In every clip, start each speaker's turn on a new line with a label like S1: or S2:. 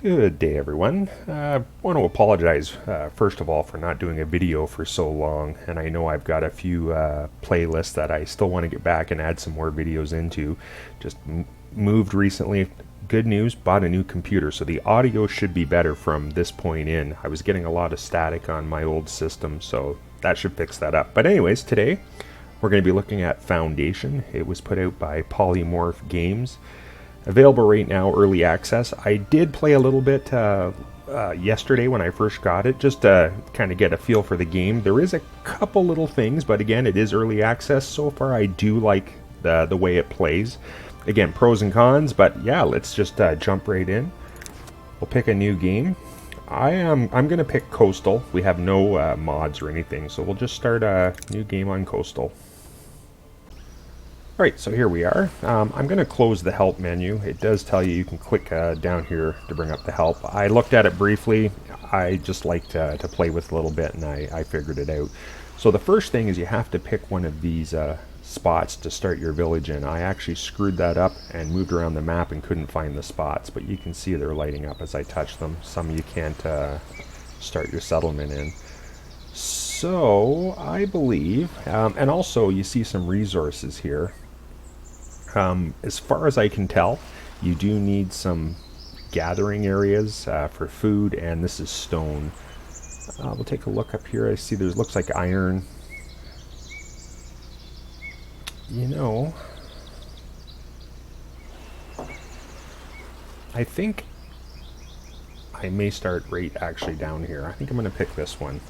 S1: Good day, everyone. I want to apologize, first of all, for not doing a video for so long. And I know I've got a few playlists that I still want to get back and add some more videos into. Just moved recently. Good news, bought a new computer, so the audio should be better from this point in. I was getting a lot of static on my old system, so that should fix that up. But anyways, today we're going to be looking at Foundation. It was put out by Polymorph Games. Available right now, early access. I did play a little bit yesterday when I first got it, just to kind of get a feel for the game. There is a couple little things, but again, it is early access. So far, I do like the way it plays. Again, pros and cons, but yeah, let's just jump right in. We'll pick a new game. I'm going to pick Coastal. We have no mods or anything, so we'll just start a new game on Coastal. Alright, so here we are. I'm going to close the help menu. It does tell you can click down here to bring up the help. I looked at it briefly. I just like to play with a little bit, and I figured it out. So the first thing is you have to pick one of these spots to start your village in. I actually screwed that up and moved around the map and couldn't find the spots, but you can see they're lighting up as I touch them. Some you can't start your settlement in. So I believe, and also you see some resources here. As far as I can tell, you do need some gathering areas for food, and this is stone. We'll take a look up here. I see there's looks like iron. You know, I think I may start right actually down here. I think I'm going to pick this one.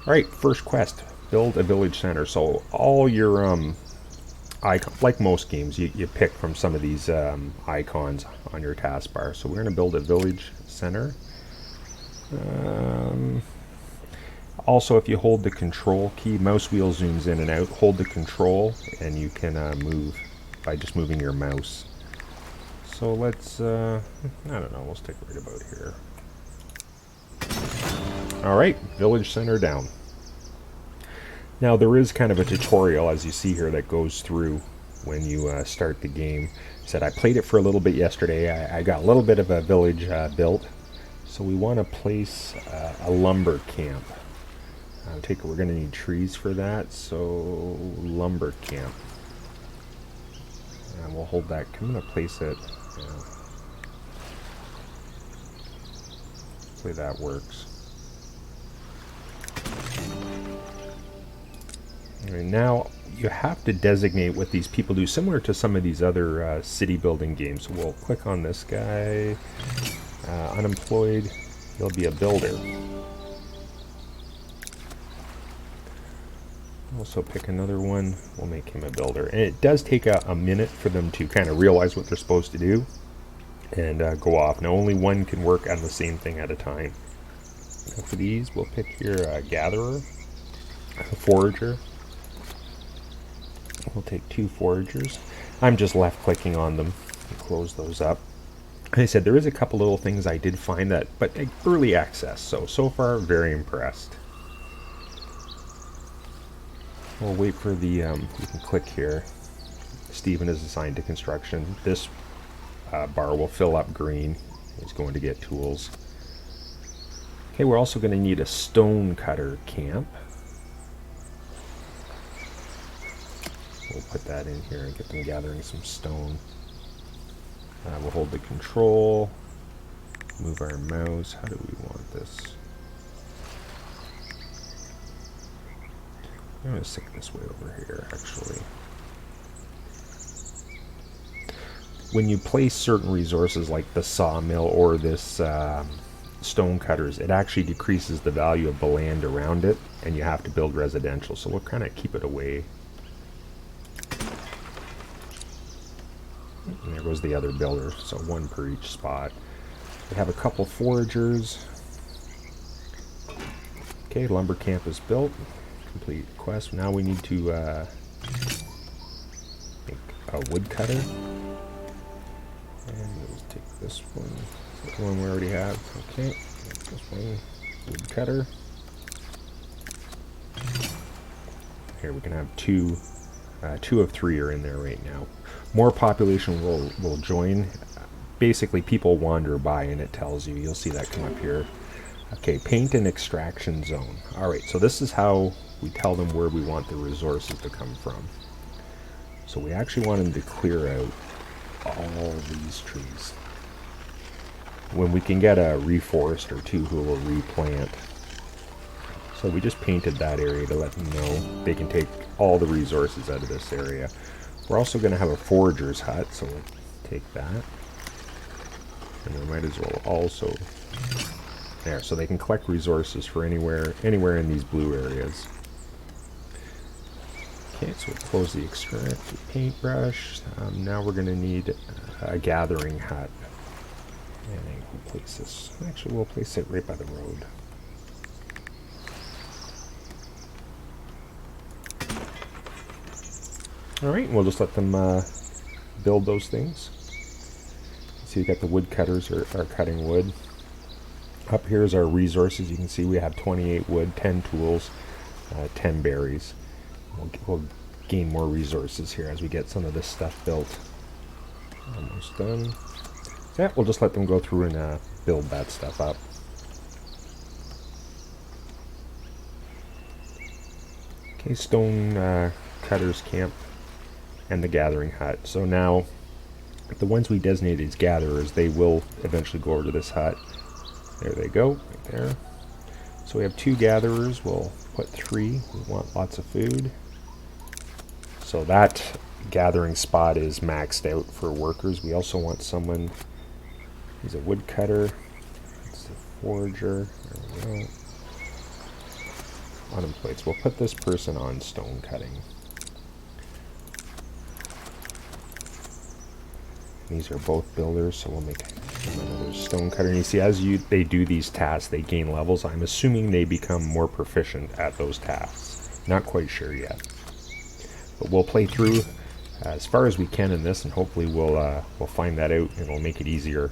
S1: Alright, first quest. Build a village center. So all your icons, like most games, you pick from some of these icons on your taskbar. So we're going to build a village center. Also, if you hold the control key, mouse wheel zooms in and out. Hold the control and you can move by just moving your mouse. So let's, I don't know, we'll stick right about here. Alright, village center down. Now there is kind of a tutorial, as you see here, that goes through when you start the game. I played it for a little bit yesterday. I got a little bit of a village built. So we want to place a lumber camp. I take it we're going to need trees for that, so lumber camp. And we'll hold that. I'm going to place it. Hopefully that works. And now you have to designate what these people do, similar to some of these other city building games. So we'll click on this guy, unemployed, he'll be a builder. Also pick another one, we'll make him a builder. And it does take a minute for them to kind of realize what they're supposed to do and go off. Now only one can work on the same thing at a time. Now for these, we'll pick here a gatherer, a forager. We'll take 2 foragers. I'm just left clicking on them and close those up. Like I said, there is a couple little things I did find that, but early access, so far very impressed. We'll wait for the, you can click here. Stephen is assigned to construction. This bar will fill up green. He's going to get tools. Okay, we're also going to need a stone cutter camp. We'll put that in here and get them gathering some stone. We'll hold the control, move our mouse. How do we want this? I'm going to stick this way over here, actually. When you place certain resources like the sawmill or this stone cutters, it actually decreases the value of the land around it, and you have to build residential. So we'll kind of keep it away. And there goes the other builder, so 1 per each spot. We have a couple foragers. Okay, lumber camp is built. Complete quest. Now we need to make a woodcutter. And we'll take this one. The one we already have. Okay, this one, woodcutter. Here we can have 2 2 of 3 are in there right now. more population will join. Basically, people wander by and it tells you. You'll see that come up here. Okay, paint an extraction zone. All right, so this is how we tell them where we want the resources to come from. So we actually want them to clear out all these trees. When we can get a reforest or two who will replant. So we just painted that area to let them know they can take all the resources out of this area. We're also going to have a forager's hut, so we'll take that. And we might as well also... There, so they can collect resources for anywhere in these blue areas. Okay, so we'll close the extract paintbrush. Now we're going to need a gathering hut. And we'll place this. Actually, we'll place it right by the road. Alright, we'll just let them build those things. So you got the woodcutters are cutting wood. Up here is our resources. You can see we have 28 wood, 10 tools, 10 berries. We'll gain more resources here as we get some of this stuff built. Almost done. So yeah, we'll just let them go through and build that stuff up. Okay, stone cutters camp and the gathering hut. So now the ones we designated as gatherers, they will eventually go over to this hut. There they go, right there. So we have 2 gatherers. We'll put 3. We want lots of food. So that gathering spot is maxed out for workers. We also want someone, he's a woodcutter. It's the forager. There we go. Unemployed. So we'll put this person on stone cutting. These are both builders, so we'll make another stone cutter. And you see, as they do these tasks, they gain levels. I'm assuming they become more proficient at those tasks. Not quite sure yet. But we'll play through as far as we can in this, and hopefully we'll find that out, and it'll make it easier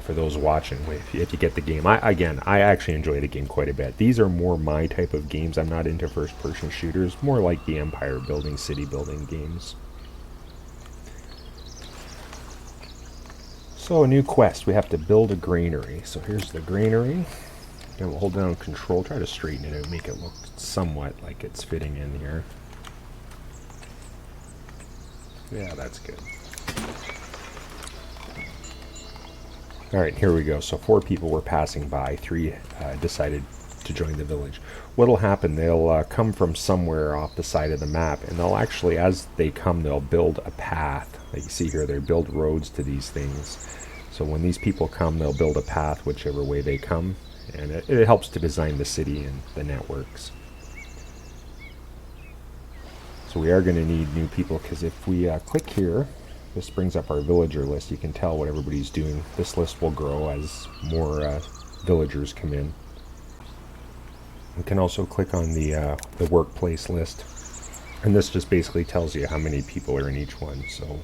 S1: for those watching if you get the game. I actually enjoy the game quite a bit. These are more my type of games. I'm not into first-person shooters. More like the empire building, city building games. So a new quest, we have to build a granary. So here's the granary. And we'll hold down control, try to straighten it out, make it look somewhat like it's fitting in here. Yeah, that's good. Alright, here we go. So 4 people were passing by, 3 decided to join the village. What'll happen, they'll come from somewhere off the side of the map, and they'll actually, as they come, they'll build a path. Like you see here, they build roads to these things. So when these people come, they'll build a path whichever way they come, and it helps to design the city and the networks. So we are going to need new people, because if we click here, this brings up our villager list. You can tell what everybody's doing. This list will grow as more villagers come in. You can also click on the workplace list, and this just basically tells you how many people are in each one. So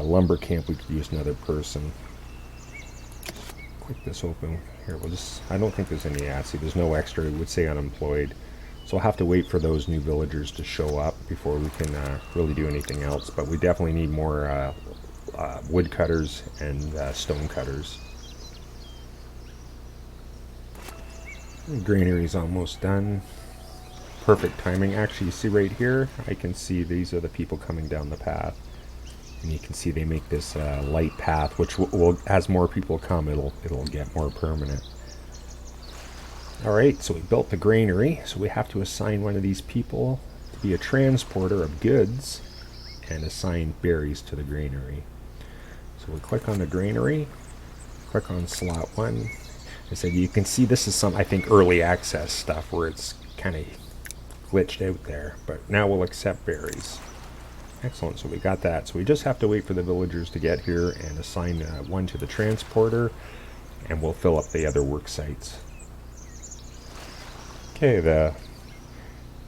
S1: lumber camp, we could use another person. Click this open here. I don't think there's any see, there's no extra. It would say unemployed, so we'll have to wait for those new villagers to show up before we can really do anything else. But we definitely need more woodcutters and stone cutters. Granary's almost done. Perfect timing. Actually, you see right here, I can see these are the people coming down the path. And you can see they make this light path, which will, as more people come, it'll get more permanent. Alright, so we built the granary, so we have to assign one of these people to be a transporter of goods and assign berries to the granary. So we click on the granary, click on slot 1. I said you can see this is some, I think, early access stuff where it's kind of glitched out there, but now we'll accept berries. Excellent, so we got that. So we just have to wait for the villagers to get here and assign one to the transporter, and we'll fill up the other work sites. Okay, the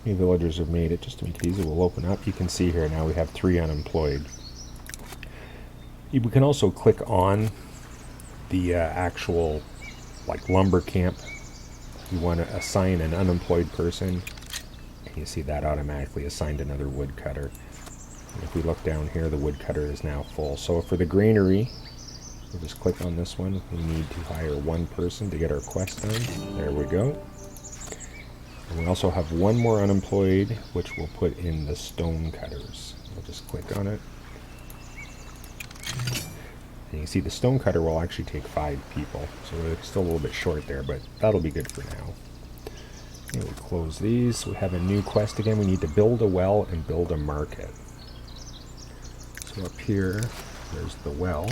S1: new villagers have made it. Just to make it easy, we'll open up. You can see here now we have 3 unemployed. We can also click on the actual lumber camp. You want to assign an unemployed person, and you see that automatically assigned another woodcutter. If we look down here, the woodcutter is now full. So for the granary, we'll just click on this one. We need to hire one person to get our quest done. There we go. And we also have one more unemployed, which we'll put in the stone cutters. We'll just click on it. And you can see the stone cutter will actually take 5 people. So we're still a little bit short there, but that'll be good for now. And we'll close these. We have a new quest again. We need to build a well and build a market. So up here, there's the well.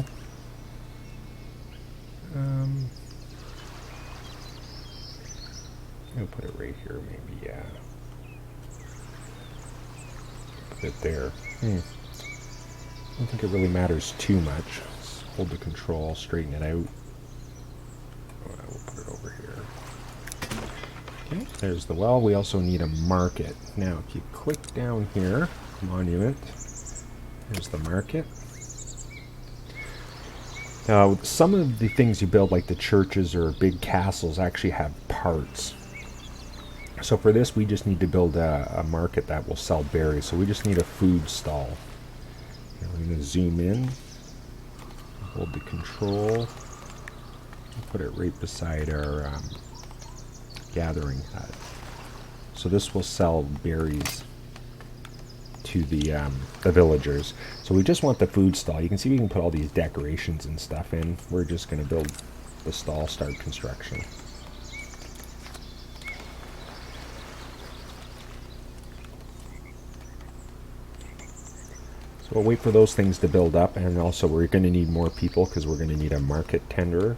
S1: I'll put it right here, maybe, yeah. Put it there. I don't think it really matters too much. Let's hold the control, straighten it out. We'll put it over here. Okay, there's the well. We also need a market. Now, if you click down here, monument, there's the market. Some of the things you build, like the churches or big castles, actually have parts. So for this, we just need to build a market that will sell berries. So we just need a food stall. And we're going to zoom in, hold the control, put it right beside our gathering hut. So this will sell berries to the villagers. So we just want the food stall. You can see we can put all these decorations and stuff in. We're just going to build the stall, start construction. So we'll wait for those things to build up, and also we're going to need more people because we're going to need a market tenderer.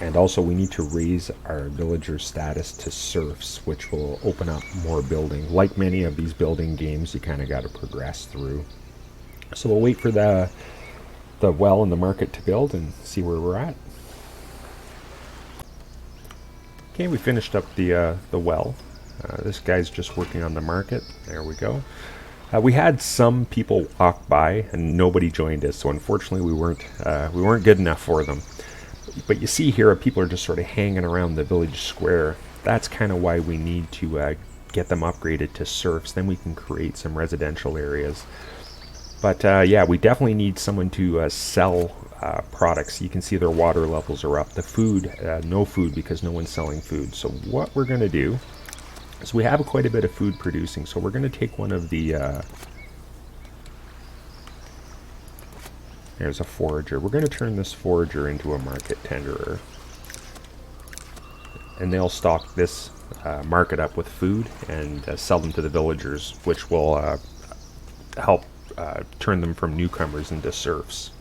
S1: And also we need to raise our villager status to serfs, which will open up more building. Like many of these building games, you kind of got to progress through. So we'll wait for the well and the market to build and see where we're at. Okay, we finished up the well. This guy's just working on the market. There we go. We had some people walk by and nobody joined us, so unfortunately we weren't good enough for them. But you see here, people are just sort of hanging around the village square. That's kind of why we need to get them upgraded to serfs. Then we can create some residential areas. But yeah, we definitely need someone to sell products. You can see their water levels are up. The food, no food because no one's selling food. So what we're going to do is we have quite a bit of food producing. So we're going to take one of the... there's a forager. We're going to turn this forager into a market tenderer. And they'll stock this market up with food and sell them to the villagers, which will help turn them from newcomers into serfs.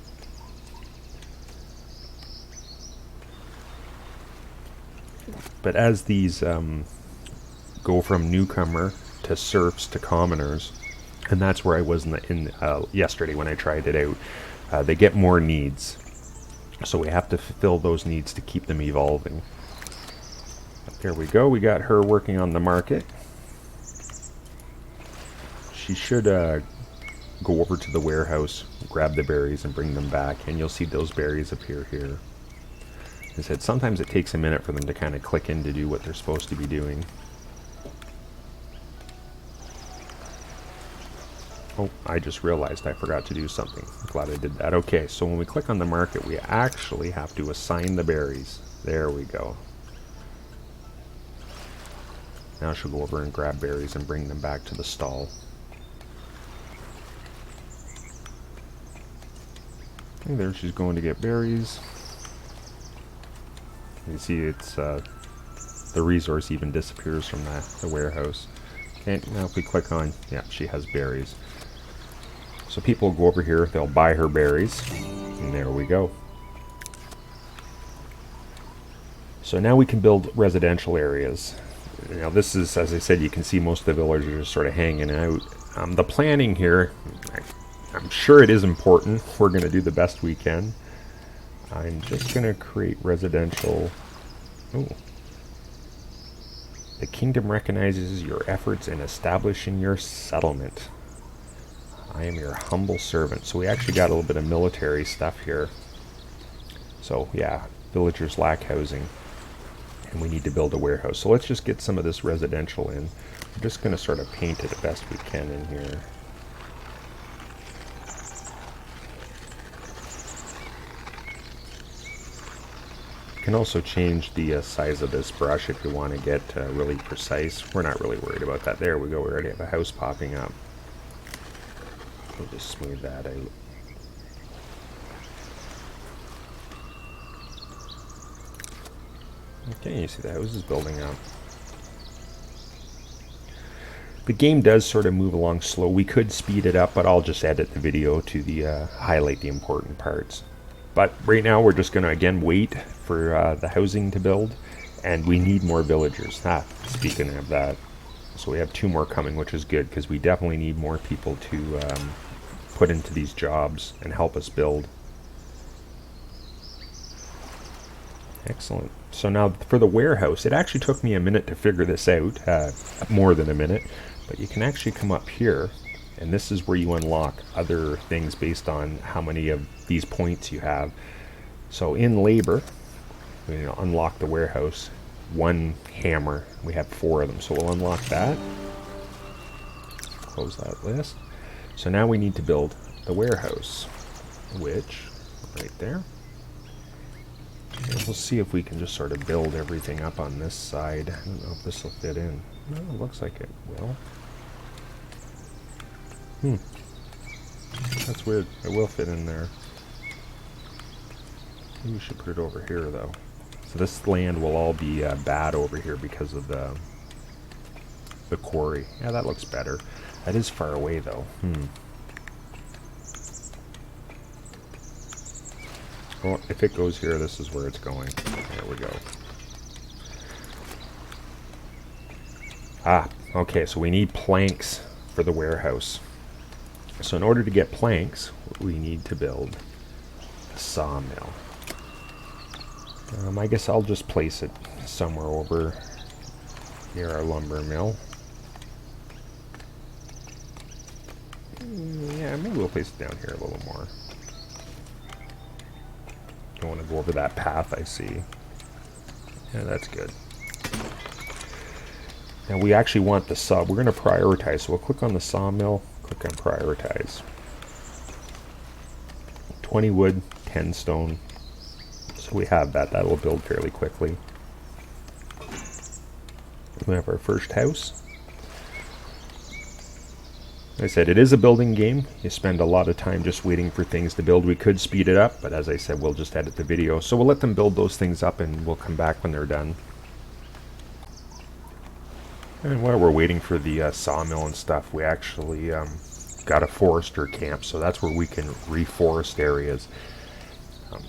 S1: But as these go from newcomer to serfs to commoners, and that's where I was yesterday when I tried it out, they get more needs. So we have to fulfill those needs to keep them evolving. There we go. We got her working on the market. She should go over to the warehouse, grab the berries, and bring them back. And you'll see those berries appear here. As I said, sometimes it takes a minute for them to kind of click in to do what they're supposed to be doing. Oh, I just realized I forgot to do something. Glad I did that. Okay, so when we click on the market, we actually have to assign the berries. There we go. Now she'll go over and grab berries and bring them back to the stall. And there she's going to get berries. You see it's the resource even disappears from the warehouse. Okay, now if we click on, yeah, she has berries. So people will go over here, they'll buy her berries, and there we go. So now we can build residential areas. Now this is, as I said, you can see most of the villagers are sort of hanging out. The planning here, I'm sure it is important. We're going to do the best we can. I'm just going to create residential. Oh. The kingdom recognizes your efforts in establishing your settlement. I am your humble servant. So we actually got a little bit of military stuff here. So yeah, villagers lack housing. And we need to build a warehouse. So let's just get some of this residential in. We're just going to sort of paint it the best we can in here. You can also change the size of this brush if you want to get really precise. We're not really worried about that. There we go, we already have a house popping up. We'll just smooth that out. Okay, you see the house is building up. The game does sort of move along slow. We could speed it up, but I'll just edit the video to highlight the important parts. But right now we're just going to again wait for the housing to build, and we need more villagers. Speaking of that, so we have 2 more coming, which is good because we definitely need more people to put into these jobs and help us build. Excellent. So now for the warehouse, it actually took me a minute to figure this out, more than a minute, but you can actually come up here, and this is where you unlock other things based on how many of these points you have. So in labor, we unlock the warehouse, 1 hammer, we have 4 of them, so we'll unlock that. Close that list. So now we need to build the warehouse, which, right there. And we'll see if we can just sort of build everything up on this side. I don't know if this will fit in. No, it looks like it will. That's weird. It will fit in there. Maybe we should put it over here, though. So this land will all be bad over here because of the quarry. Yeah, that looks better. That is far away, though. Well, if it goes here, this is where it's going. There we go. Okay, so we need planks for the warehouse. So in order to get planks, we need to build a sawmill. I guess I'll just place it somewhere over near our lumber mill. Yeah, maybe we'll place it down here a little more. Don't want to go over that path I see. Yeah, that's good. Now we actually want the saw. We're going to prioritize. So we'll click on the sawmill, click on prioritize. 20 wood, 10 stone. So we have that. That will build fairly quickly. We have our first house. Like I said, it is a building game. You spend a lot of time just waiting for things to build. We could speed it up, but as I said, we'll just edit the video. So we'll let them build those things up and we'll come back when they're done. And while we're waiting for the sawmill and stuff, we actually got a forester camp, so that's where we can reforest areas.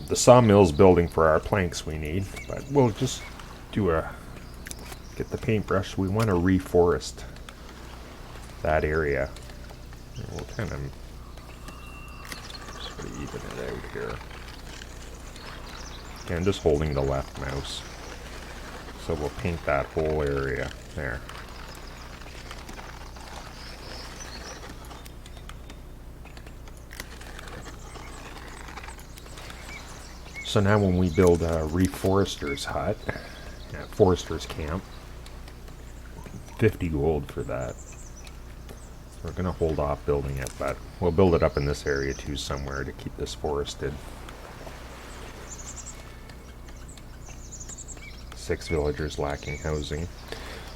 S1: The sawmill's building for our planks we need, but we'll just get the paintbrush. We want to reforest that area. We'll kind of sort of even it out here. Again, just holding the left mouse. So we'll paint that whole area there. So now when we build a reforester's hut, forester's camp, 50 gold for that. We're going to hold off building it, but we'll build it up in this area too somewhere to keep this forested. 6 villagers lacking housing.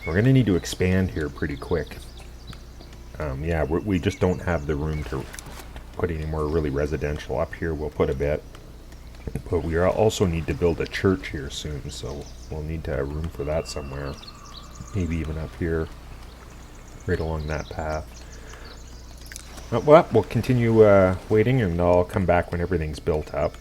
S1: We're going to need to expand here pretty quick. Yeah, we just don't have the room to put any more really residential. Up here we'll put a bit, but we also need to build a church here soon, so we'll need to have room for that somewhere. Maybe even up here, right along that path. Well, we'll continue waiting, and I'll come back when everything's built up.